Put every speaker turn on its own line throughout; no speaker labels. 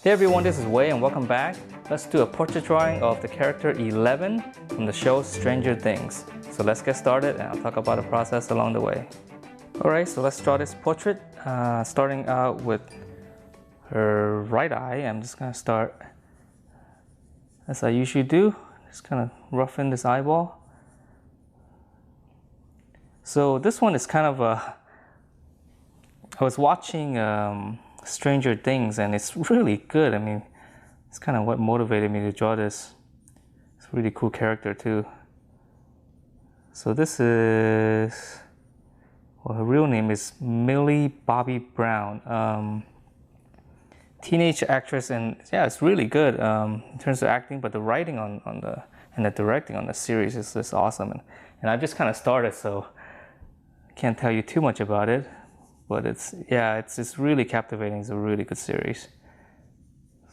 Hey everyone, this is Wei and welcome back. Let's do a portrait drawing of the character 11 from the show Stranger Things. So let's get started and I'll talk about the process along the way. Alright, so let's draw this portrait, starting out with her right eye. I'm just going to start as I usually do, just kind of roughen this eyeball. So this one is kind of I was watching Stranger Things and it's really good. I mean, it's kind of what motivated me to draw this. It's a really cool character too. So this is, well, her real name is Millie Bobby Brown. Teenage actress, and yeah, it's really good in terms of acting, but the writing on the and the directing on the series is just awesome. And I've just kind of started, so I can't tell you too much about it. But it's really captivating. It's a really good series.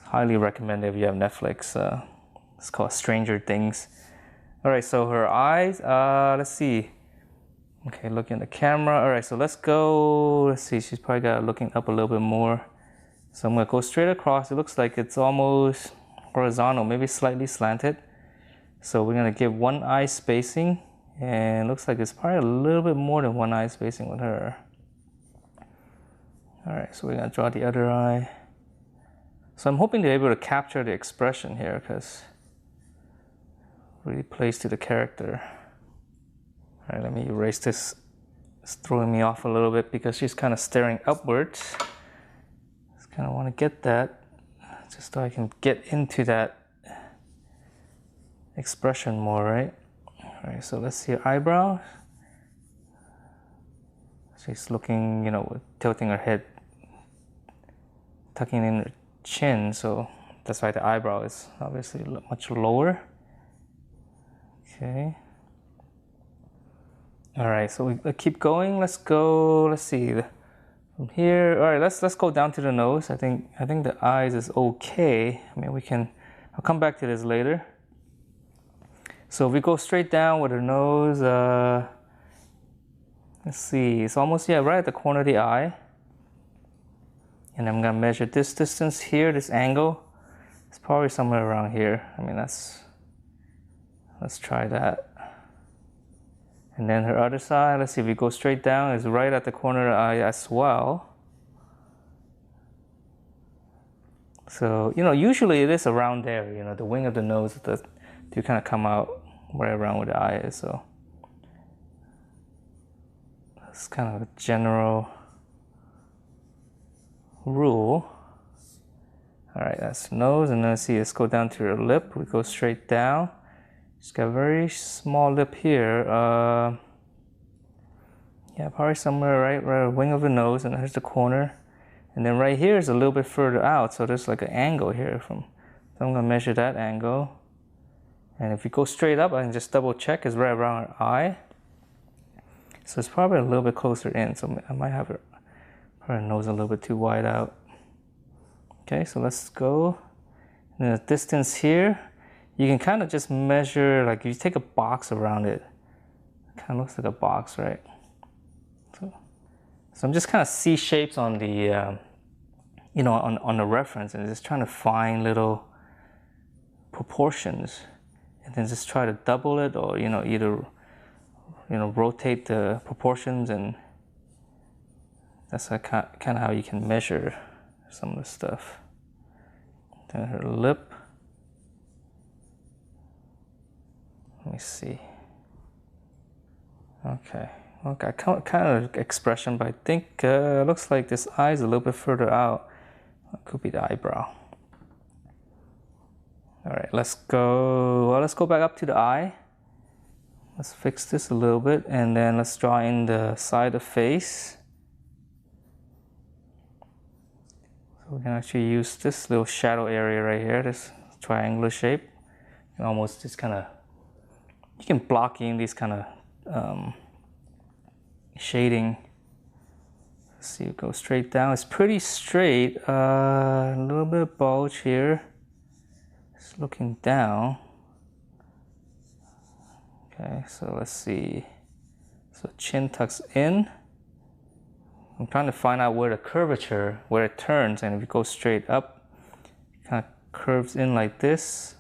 Highly recommend if you have Netflix. It's called Stranger Things. All right, so her eyes. Let's see. Okay, looking at the camera. All right, so let's go. Let's see. She's probably got looking up a little bit more. So I'm gonna go straight across. It looks like it's almost horizontal, maybe slightly slanted. So we're gonna give one eye spacing, and it looks like it's probably a little bit more than one eye spacing with her. All right, so we're gonna draw the other eye. So I'm hoping to be able to capture the expression here because it really plays to the character. All right, let me erase this. It's throwing me off a little bit because she's kind of staring upwards. Just kind of want to get that just so I can get into that expression more, right? All right, so let's see her eyebrow. She's looking, tilting her head, tucking in her chin, so that's why the eyebrow is obviously much lower. Okay. All right, so we keep going. Let's go. Let's see from here. All right, let's go down to the nose. I think the eyes is okay. I mean, I'll come back to this later. So if we go straight down with her nose, let's see, it's almost, right at the corner of the eye. And I'm gonna measure this distance here, this angle. It's probably somewhere around here. I mean, let's try that. And then her other side, let's see, if we go straight down, it's right at the corner of the eye as well. So, usually it is around there, the wing of the nose to kind of come out right around where the eye is, so. That's kind of a general rule. All right, that's the nose, and then let's go down to her lip. We go straight down. She's got a very small lip here. Probably somewhere right wing of the nose, and there's the corner. And then right here is a little bit further out, so there's like an angle here so I'm gonna measure that angle. And if you go straight up, I can just double check, it's right around her eye. So it's probably a little bit closer in, so I might have her nose a little bit too wide out. Okay, so let's go. And the distance here, you can kind of just measure, like if you take a box around it, kind of looks like a box, right? So I'm just kind of see shapes on the, on the reference, and just trying to find little proportions, and then just try to double it, or either rotate the proportions, and that's kind of how you can measure some of the stuff. Then her lip. Let me see. Okay, kind of expression, but I think it looks like this eye is a little bit further out. It could be the eyebrow. All right, let's go back up to the eye. Let's fix this a little bit, and then let's draw in the side of the face. So we can actually use this little shadow area right here, this triangular shape. And almost just kind of, you can block in these kind of shading. Let's see, go straight down. It's pretty straight. A little bit of bulge here. Just looking down. Okay, so let's see. So chin tucks in. I'm trying to find out where the curvature, where it turns, and if you go straight up, kind of curves in like this,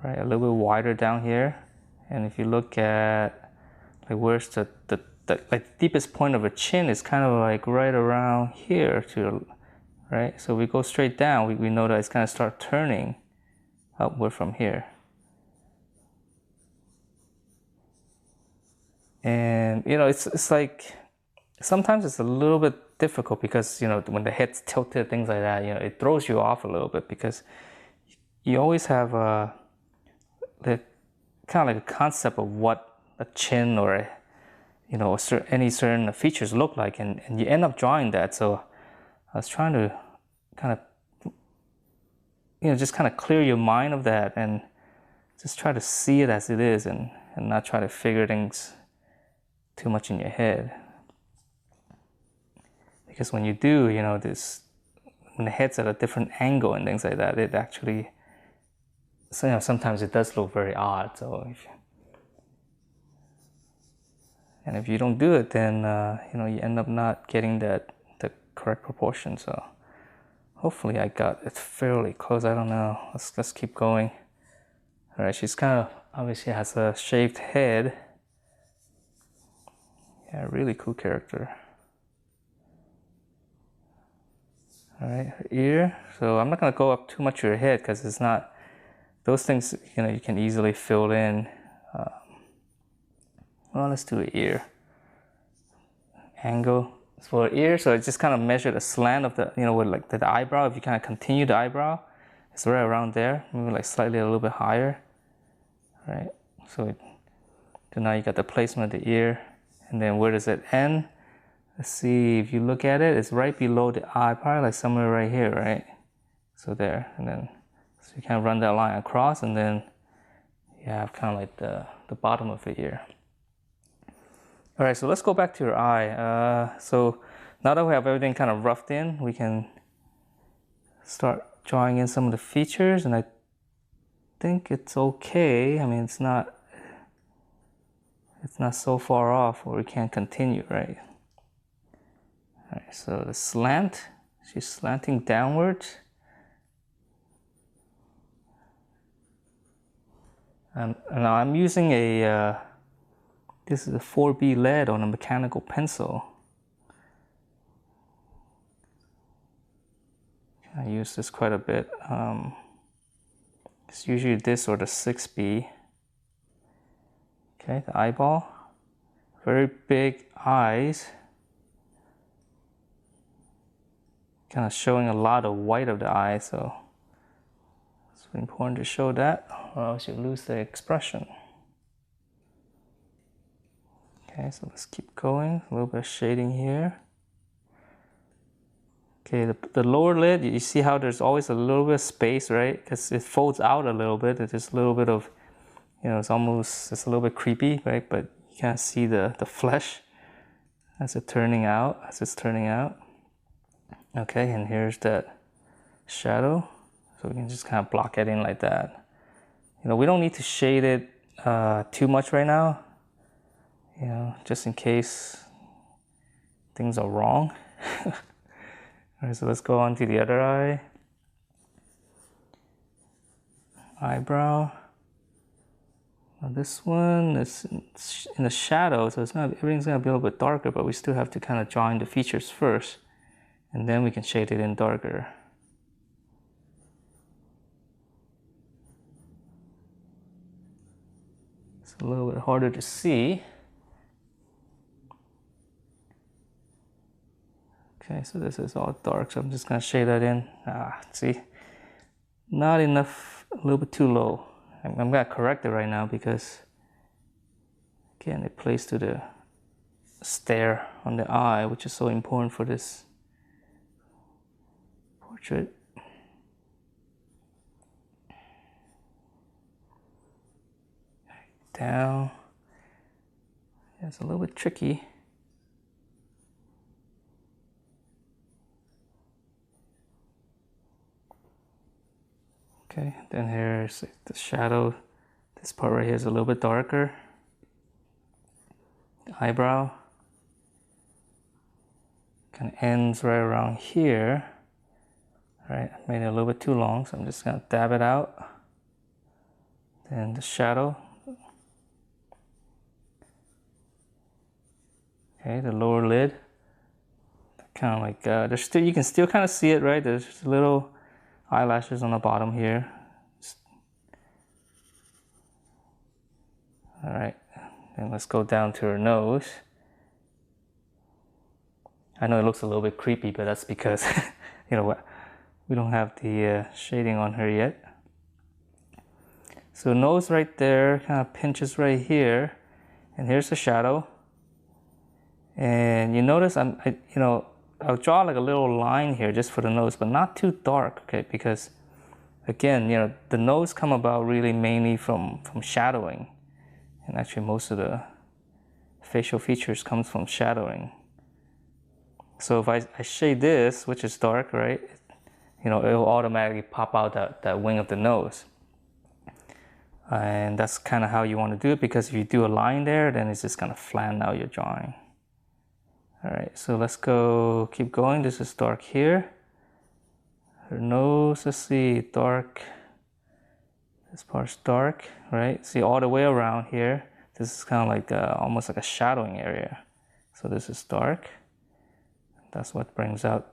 right? A little bit wider down here. And if you look at like where's the like deepest point of a chin is kind of like right around here to, right? So we go straight down, we know that it's gonna start turning upward from here. And you know, it's like sometimes it's a little bit difficult because you know when the head's tilted, things like that, you know, it throws you off a little bit because you always have the kind of like a concept of what a chin or you know any certain features look like, and you end up drawing that. So I was trying to kind of just kind of clear your mind of that and just try to see it as it is and not try to figure things too much in your head. Because when you do, you know, when the head's at a different angle and things like that, it actually, so, you know, sometimes it does look very odd. So if you don't do it, then you know, you end up not getting the correct proportion. So hopefully I got it fairly close. I don't know. Let's keep going. All right, she's kind of obviously has a shaved head. Yeah, really cool character. All right, her ear. So I'm not gonna go up too much to her head because it's not, those things, you know, you can easily fill in. Well, let's do an ear. Angle for an ear, so it just kind of measure the slant of the, you know, with like the eyebrow. If you kind of continue the eyebrow, it's right around there, maybe like slightly a little bit higher, right? So now you got the placement of the ear, and then where does it end? Let's see, if you look at it, it's right below the eye, probably like somewhere right here, right? So there, and then so you kind of run that line across, and then you have kind of like the bottom of the ear. All right, so let's go back to your eye. So now that we have everything kind of roughed in, we can start drawing in some of the features, and I think it's okay. I mean, it's not so far off where we can't continue, right? All right, so the slant, she's slanting downwards. Now I'm using this is a 4B lead on a mechanical pencil. I use this quite a bit. It's usually this or the 6B. Okay, the eyeball. Very big eyes. Kind of showing a lot of white of the eye, so it's important to show that, or else you lose the expression. Okay, so let's keep going. A little bit of shading here. Okay, the lower lid, you see how there's always a little bit of space, right? Because it folds out a little bit. There's a little bit of, you know, it's a little bit creepy, right? But you can't see the flesh as it's turning out. Okay, and here's that shadow. So we can just kind of block it in like that. You know, we don't need to shade it too much right now, you know, just in case things are wrong. All right, so let's go on to the other eye. Eyebrow. Now this one is in the shadow, so everything's gonna be a little bit darker, but we still have to kind of draw in the features first, and then we can shade it in darker. It's a little bit harder to see. Okay, so this is all dark, so I'm just gonna shade that in. See, not enough, a little bit too low. I'm gonna correct it right now because, again, it plays to the stare on the eye, which is so important for this portrait. Down. Yeah, it's a little bit tricky. Okay, then here's the shadow. This part right here is a little bit darker. The eyebrow kind of ends right around here. All right, I made it a little bit too long, so I'm just gonna dab it out. Then the shadow. Okay, the lower lid. Kind of like there's still, you can still kind of see it, right? There's little eyelashes on the bottom here. All right, then let's go down to her nose. I know it looks a little bit creepy, but that's because you know what, we don't have the shading on her yet. So nose right there, kind of pinches right here, and here's the shadow. And you notice I'll draw like a little line here just for the nose, but not too dark, okay? Because again, the nose come about really mainly from shadowing, and actually most of the facial features comes from shadowing. So if I shade this, which is dark, right? It will automatically pop out that wing of the nose. And that's kind of how you want to do it, because if you do a line there, then it's just going to flatten out your drawing. All right, so let's keep going. This is dark here. Her nose, let's see, dark. This part's dark, right? See, all the way around here, this is kind of like almost like a shadowing area. So this is dark. That's what brings out,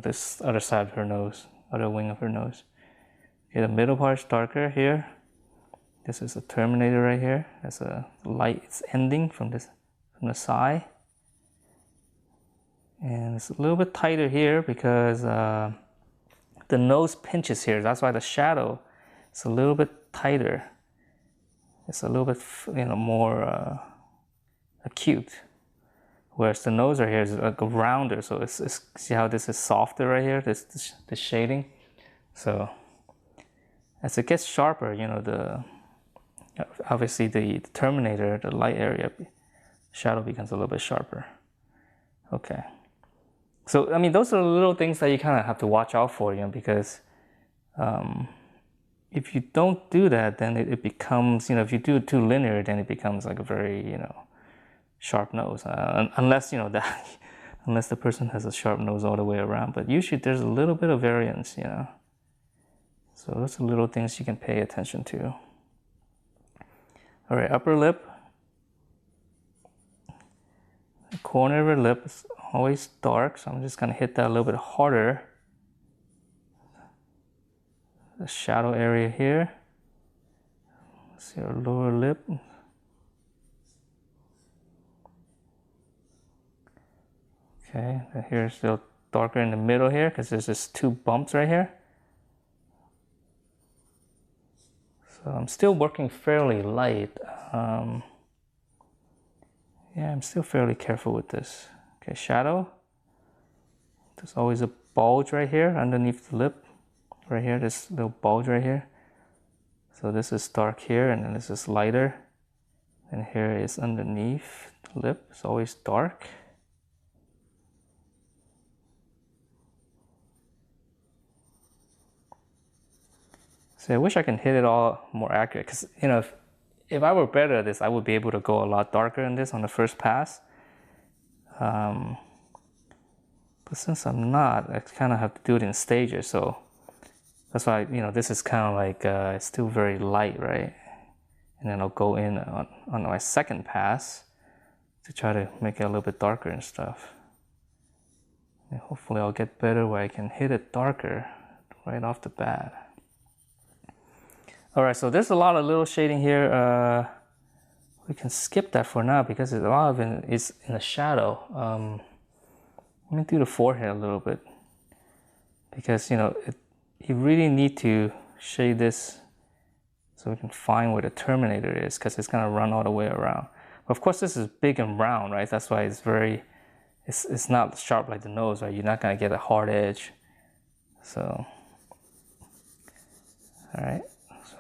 this other side of her nose, other wing of her nose. Okay, the middle part's darker here. This is a terminator right here. That's a light, it's ending from the side. And it's a little bit tighter here because the nose pinches here. That's why the shadow is a little bit tighter. It's a little bit, more acute. Whereas the nose right here is like a rounder. So it's see how this is softer right here, this shading. So as it gets sharper, obviously the terminator, the light area, shadow becomes a little bit sharper. Okay. So, I mean, those are the little things that you kind of have to watch out for, because if you don't do that, then it becomes, if you do it too linear, then it becomes like a very, sharp nose. Unless, unless the person has a sharp nose all the way around. But usually there's a little bit of variance, So those are little things you can pay attention to. All right, upper lip. The corner of her lip is always dark, so I'm just gonna hit that a little bit harder. The shadow area here. Let's see our lower lip. Okay, here it's still darker in the middle here because there's just two bumps right here. So I'm still working fairly light. Yeah, I'm still fairly careful with this. Okay, shadow. There's always a bulge right here underneath the lip. Right here, this little bulge right here. So this is dark here, and then this is lighter. And here is underneath the lip. It's always dark. So I wish I can hit it all more accurate, because if I were better at this, I would be able to go a lot darker in this on the first pass. But since I'm not, I kind of have to do it in stages. So that's why, this is kind of like, it's still very light, right? And then I'll go in on my second pass to try to make it a little bit darker and stuff. And hopefully I'll get better where I can hit it darker right off the bat. All right, so there's a lot of little shading here. We can skip that for now because a lot of it is in the shadow. Let me do the forehead a little bit, because you really need to shade this so we can find where the terminator is, because it's gonna run all the way around. But of course, this is big and round, right? That's why it's not sharp like the nose, right? You're not gonna get a hard edge. So, all right. So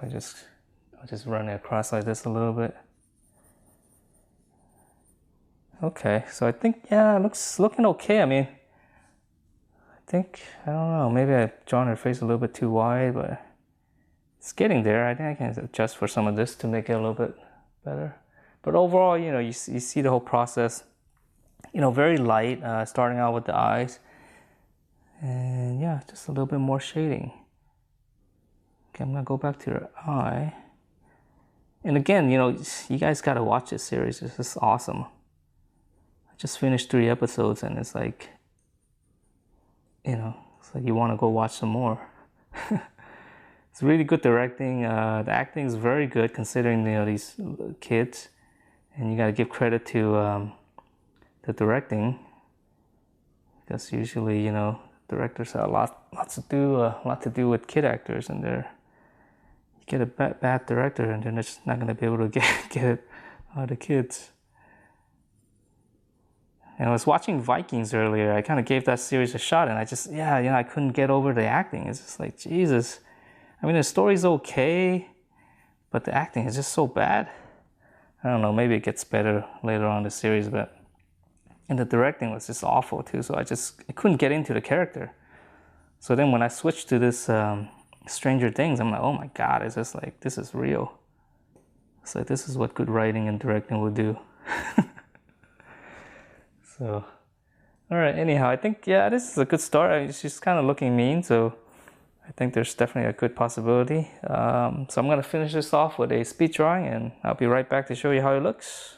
I'll just run it across like this a little bit. Okay, so I think, yeah, it looking okay. I mean, I don't know, maybe I've drawn her face a little bit too wide, but it's getting there. I think I can adjust for some of this to make it a little bit better. But overall, you see the whole process, very light, starting out with the eyes. And yeah, just a little bit more shading. Okay, I'm gonna go back to your eye. And again, you guys gotta watch this series. It's just awesome. I just finished 3 episodes and it's like, it's like you wanna go watch some more. It's really good directing. The acting is very good considering, these kids. And you gotta give credit to the directing. Because usually, directors have a lot to do with kid actors, and you get a bad director, and they're just not gonna be able to get it out of the kids. And I was watching Vikings earlier. I kind of gave that series a shot, and I couldn't get over the acting. It's just like, Jesus. I mean, the story's okay, but the acting is just so bad. I don't know. Maybe it gets better later on in the series, and the directing was just awful too, so I couldn't get into the character. So then when I switched to this Stranger Things, I'm like, oh my God, it's just like, this is real. It's like, this is what good writing and directing would do. So, all right, anyhow, I think, this is a good start. I mean, she's kind of looking mean, so I think there's definitely a good possibility. So I'm gonna finish this off with a speed drawing, and I'll be right back to show you how it looks.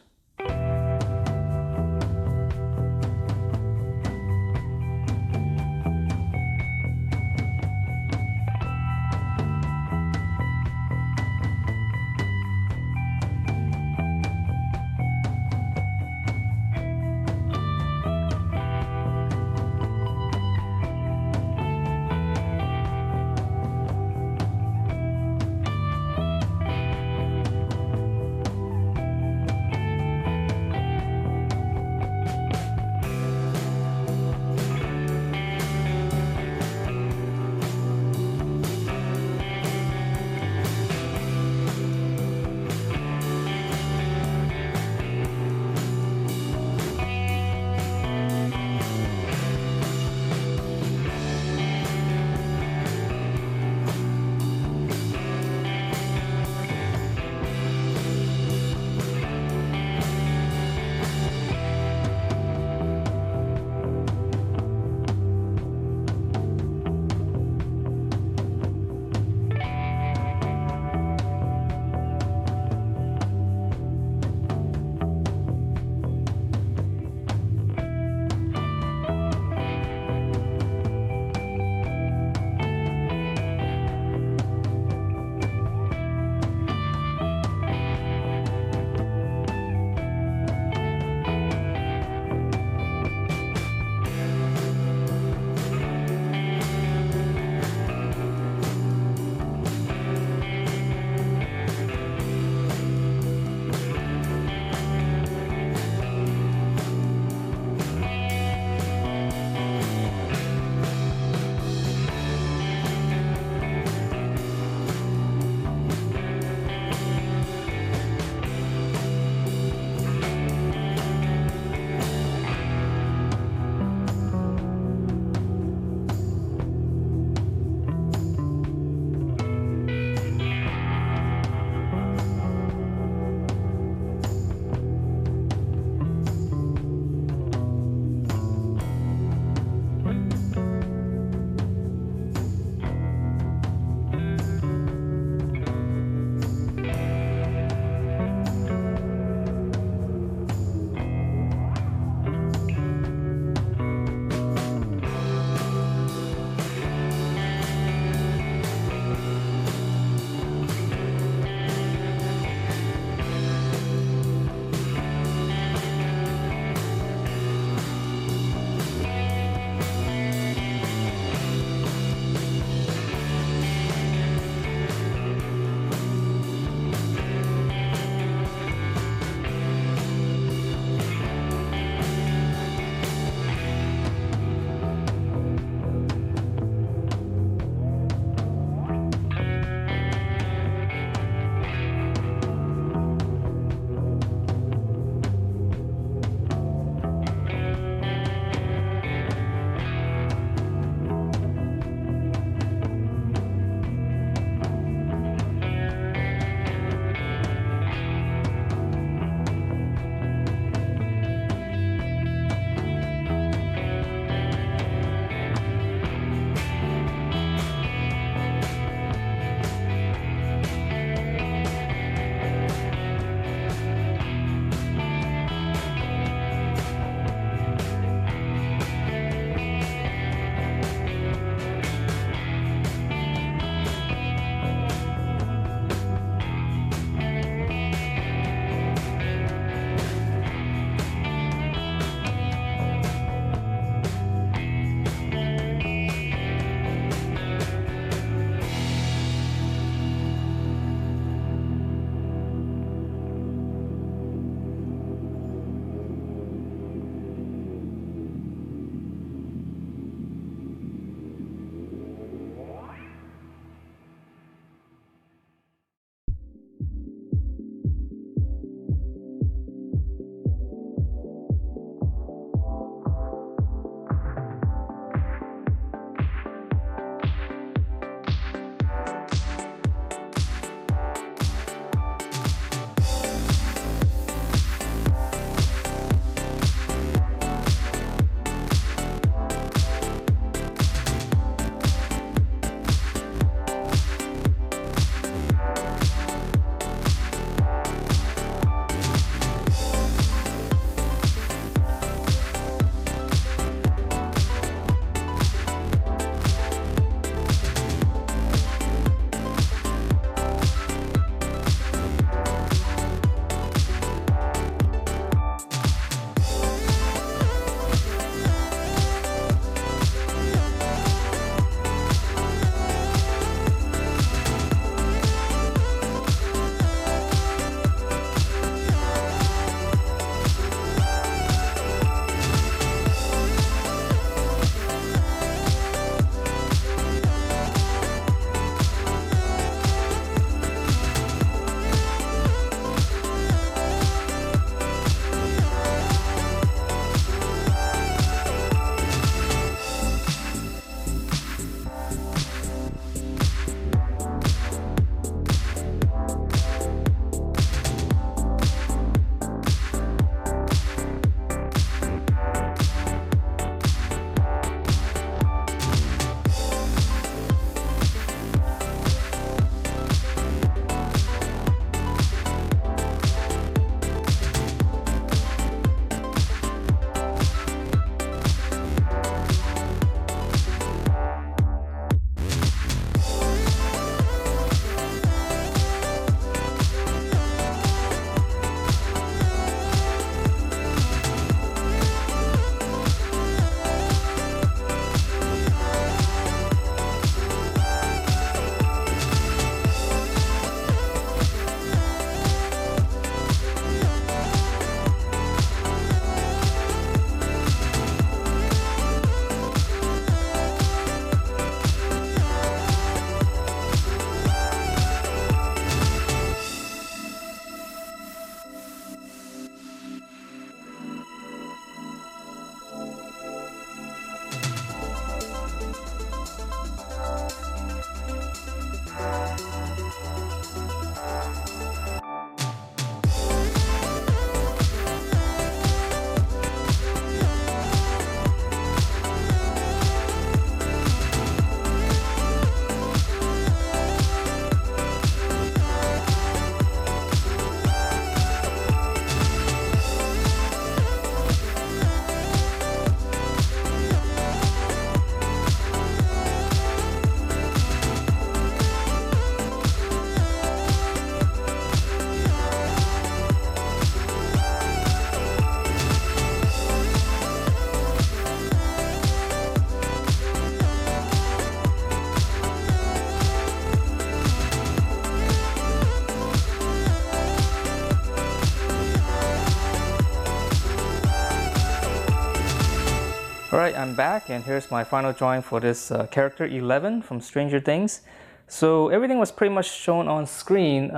Alright, I'm back and here's my final drawing for this character 11 from Stranger Things. So everything was pretty much shown on screen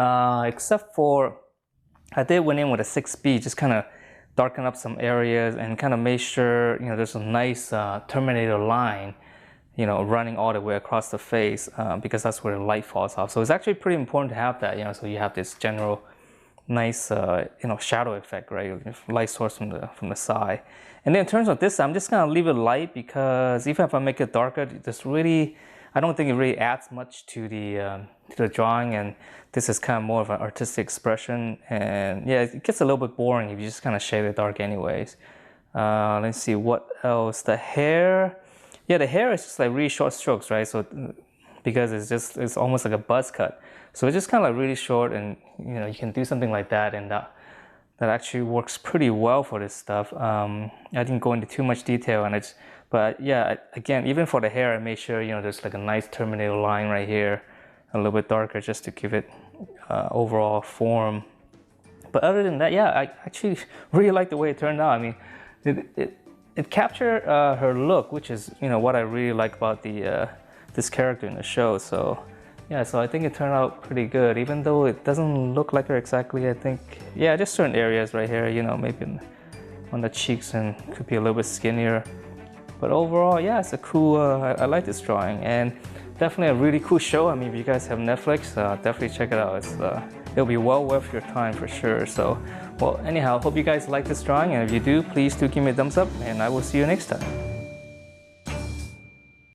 except for I did went in with a 6B, just kind of darken up some areas and kind of make sure, you know, there's a nice Terminator line, you know, running all the way across the face because that's where the light falls off. So it's actually pretty important to have that, you know, so you have this general nice you know, shadow effect, right? Light source from the side. And then in terms of this, I'm just gonna leave it light because even if I make it darker, this really, I don't think it really adds much to the drawing, and this is kind of more of an artistic expression. And yeah, it gets a little bit boring if you just kind of shade it dark anyways. Let's see what else. The hair, yeah, the hair is just like really short strokes, right? So because it's almost like a buzz cut. So it's just kind of like really short, and you know, you can do something like that, and that actually works pretty well for this stuff. I didn't go into too much detail on it, but yeah, again, even for the hair, I made sure, you know, there's like a nice Terminator line right here, a little bit darker just to give it overall form. But other than that, yeah, I actually really like the way it turned out. I mean, it captured her look, which is, you know, what I really like about this character in the show. So yeah, so I think it turned out pretty good, even though it doesn't look like her exactly. I think, yeah, just certain areas right here, you know, maybe on the cheeks, and could be a little bit skinnier. But overall, yeah, it's a cool, I like this drawing, and definitely a really cool show. I mean, if you guys have Netflix, definitely check it out. It'll be well worth your time for sure. So, well, anyhow, hope you guys like this drawing, and if you do, please do give me a thumbs up, and I will see you next time.